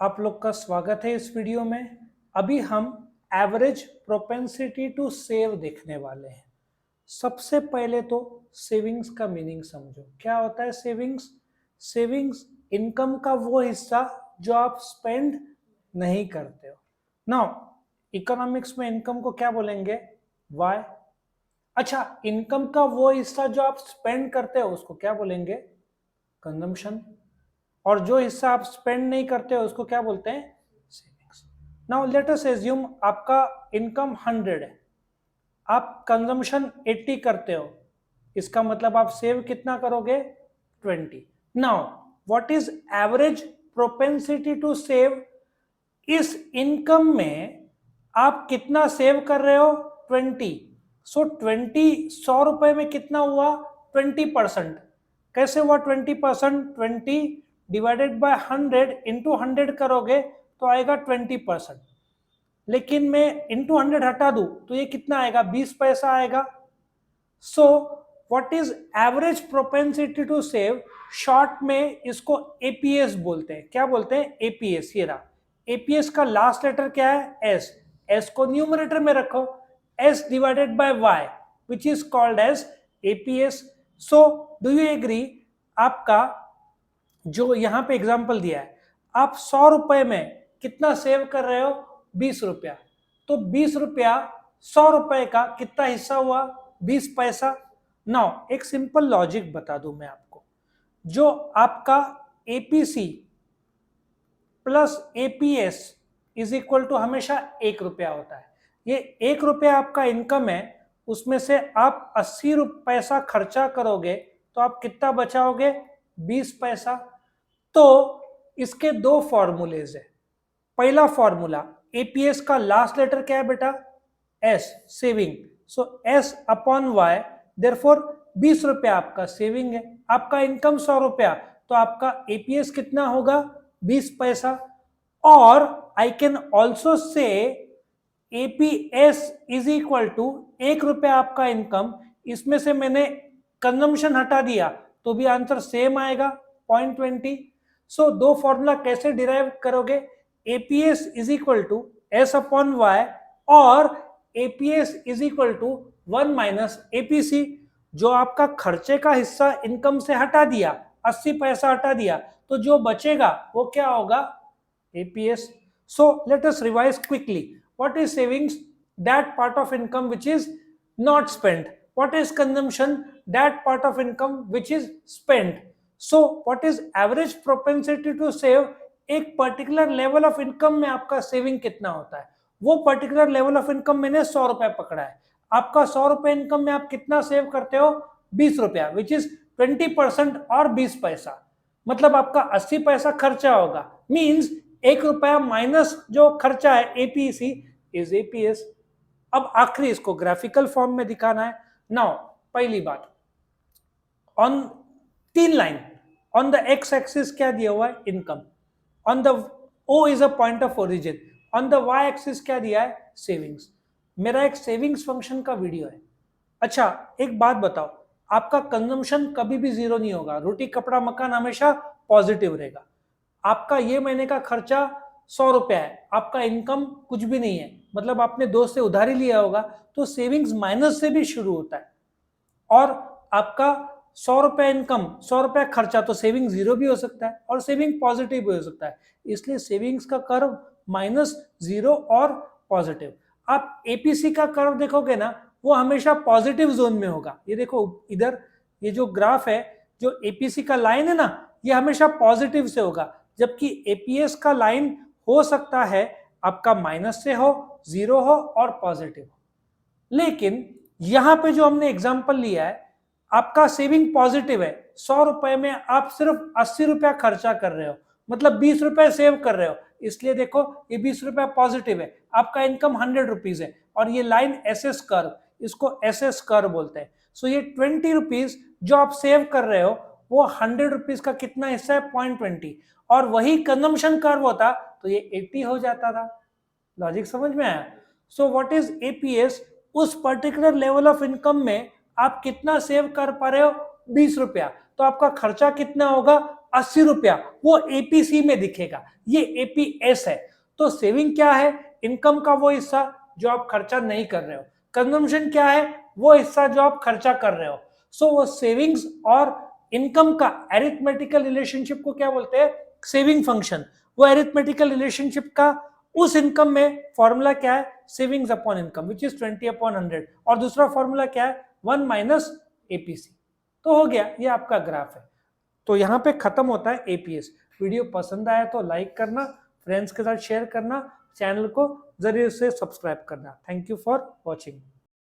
आप लोग का स्वागत है इस वीडियो में। अभी हम एवरेज प्रोपेंसिटी टू सेव देखने वाले हैं। सबसे पहले तो सेविंग्स का मीनिंग समझो। क्या होता है सेविंग्स? सेविंग्स इनकम का वो हिस्सा जो आप स्पेंड नहीं करते हो। नाउ इकोनॉमिक्स में इनकम को क्या बोलेंगे? वाई। अच्छा, इनकम का वो हिस्सा जो आप स्पेंड करते हो उसको क्या बोलेंगे? कंजम्पशन। और जो हिस्सा आप स्पेंड नहीं करते हो उसको क्या बोलते हैं? Savings. Now let us assume आपका इनकम 100 है, आप कंजम्पशन 80 करते हो, इसका मतलब आप सेव कितना करोगे? 20। Now what is average propensity to save? इस इनकम में आप कितना सेव कर रहे हो? 20। सो 20, 100 रुपए में कितना हुआ? 20%। कैसे हुआ 20%? 20 डिवाइडेड बाय 100 इंटू 100 करोगे तो आएगा 20%। लेकिन मैं इंटू 100 हटा दूं तो ये कितना आएगा? 20 पैसा आएगा। So what is average propensity to save? Short में इसको एपीएस बोलते हैं। क्या बोलते हैं? एपीएस। ये रहा एपीएस का लास्ट लेटर क्या है? एस। एस को न्यूमरेटर में रखो, S divided by Y which is called as APS. So do you agree? आपका जो यहां पे एग्जांपल दिया है, आप 100 रुपए में कितना सेव कर रहे हो? 20 रुपया। तो 20 रुपया 100 रुपए का कितना हिस्सा हुआ? 20 पैसा। नाउ एक सिंपल लॉजिक बता दूं मैं आपको। जो आपका APC plus APS is equal to हमेशा 1 रुपया होता है। ये 1 रुपया आपका इनकम है, उसमें से आप 80 पैसा खर्चा करोगे तो आप कितना बचाओगे? 20 पैसा। तो इसके दो फॉर्मूलेज है। पहला फॉर्मूला, एपीएस का लास्ट लेटर क्या है बेटा? S, saving. So S upon Y, therefore 20 रुपया आपका सेविंग है। आपका इनकम 100 रुपया, तो आपका एपीएस कितना होगा? 20 पैसा। और I can also say APS is equal to 1 रुपया आपका इनकम, इसमें से मैंने कंजम्पशन हटा दिया तो भी आंसर सेम आएगा, 0.20। सो दो फॉर्मूला कैसे डिराइव करोगे? APS is equal to S upon Y और APS is equal to 1 minus APC. जो आपका खर्चे का हिस्सा इनकम से हटा दिया, 80 पैसा हटा दिया, तो जो बचेगा वो क्या होगा? APS. So let us revise quickly. What is savings? That part of income which is not spent. What is consumption? That part of income which is spent. So what is average propensity to save? एक particular level of income में आपका saving कितना होता है? वो particular level of income मैंने 100 रुपए पकड़ा है। आपका 100 रुपए इनकम में आप कितना सेव करते हो? 20 रुपया, विच इज 20% और 20 पैसा। मतलब आपका 80 पैसा खर्चा होगा, मीन्स 1 रुपया माइनस जो खर्चा है एपीसी इज एपीएस। अब आखिरी इसको ग्राफिकल फॉर्म में दिखाना है। नाउ पहली बात, on 3 line, on the x axis क्या दिया हुआ है? Income. On the O is a point of origin. On the y axis क्या दिया है? सेविंग्स। मेरा एक सेविंग्स फंक्शन का वीडियो है। अच्छा एक बात बताओ, आपका कंजम्पशन कभी भी जीरो नहीं होगा, रोटी कपड़ा मकान हमेशा पॉजिटिव रहेगा। आपका ये महीने का खर्चा 100 रुपया है, आपका इनकम कुछ भी नहीं है, मतलब आपने दोस्त से उधारी लिया होगा, तो सेविंग्स माइनस से भी शुरू होता है। और आपका 100 रुपया इनकम, 100 रुपया खर्चा, तो सेविंग जीरो भी हो सकता है और सेविंग पॉजिटिव भी हो सकता है। इसलिए सेविंग्स का कर्व माइनस, जीरो और पॉजिटिव। आप एपीसी का कर्व देखोगे ना, वो हमेशा पॉजिटिव जोन में होगा। ये देखो इधर, ये जो ग्राफ है, जो एपीसी का लाइन है ना, ये हमेशा पॉजिटिव से होगा, जबकि एपीएस का लाइन हो सकता है आपका माइनस से हो, जीरो हो और पॉजिटिव हो। लेकिन यहां पे जो हमने एग्जांपल लिया है, आपका सेविंग पॉजिटिव है। 100 रुपए में आप सिर्फ 80 रुपया खर्चा कर रहे हो, मतलब 20 रुपए सेव कर रहे हो। इसलिए देखो ये 20 रुपया पॉजिटिव है, आपका इनकम 100 रुपीज है, और ये लाइन एसएस कर्व, इसको एसएस कर्व बोलते हैं। सो ये 20 रुपीज जो आप सेव कर रहे हो, वो 100 रुपीज का कितना हिस्सा है? 0.20। और वही कंजम्पशन कर्व होता तो ये 80 हो जाता था। लॉजिक समझ में आया? सो व्हाट इज एपीएस? उस पर्टिकुलर लेवल ऑफ इनकम में आप कितना सेव कर पा रहे हो? 20 रुपया। तो आपका खर्चा कितना होगा? ₹80 वो एपीसी में दिखेगा, ये एपीएस है। तो सेविंग क्या है? इनकम का वो हिस्सा जो आप खर्चा नहीं कर रहे हो। कंजम्पशन क्या है? वो हिस्सा जो आप खर्चा कर रहे हो। सो वो सेविंग्स और इनकम का अरिथमेटिकल रिलेशनशिप को क्या बोलते हैं? Saving function. वो अरिथमेटिकल रिलेशनशिप का उस इनकम में फॉर्मूला क्या है? Savings upon income which is 20/100। और दूसरा फॉर्मूला क्या है? 1 माइनस एपीसी। तो हो गया, ये आपका ग्राफ है। तो यहाँ पे खत्म होता है एपीएस। वीडियो पसंद आया तो लाइक करना, फ्रेंड्स के साथ शेयर करना, चैनल को जरूर से सब्सक्राइब करना। Thank you for watching.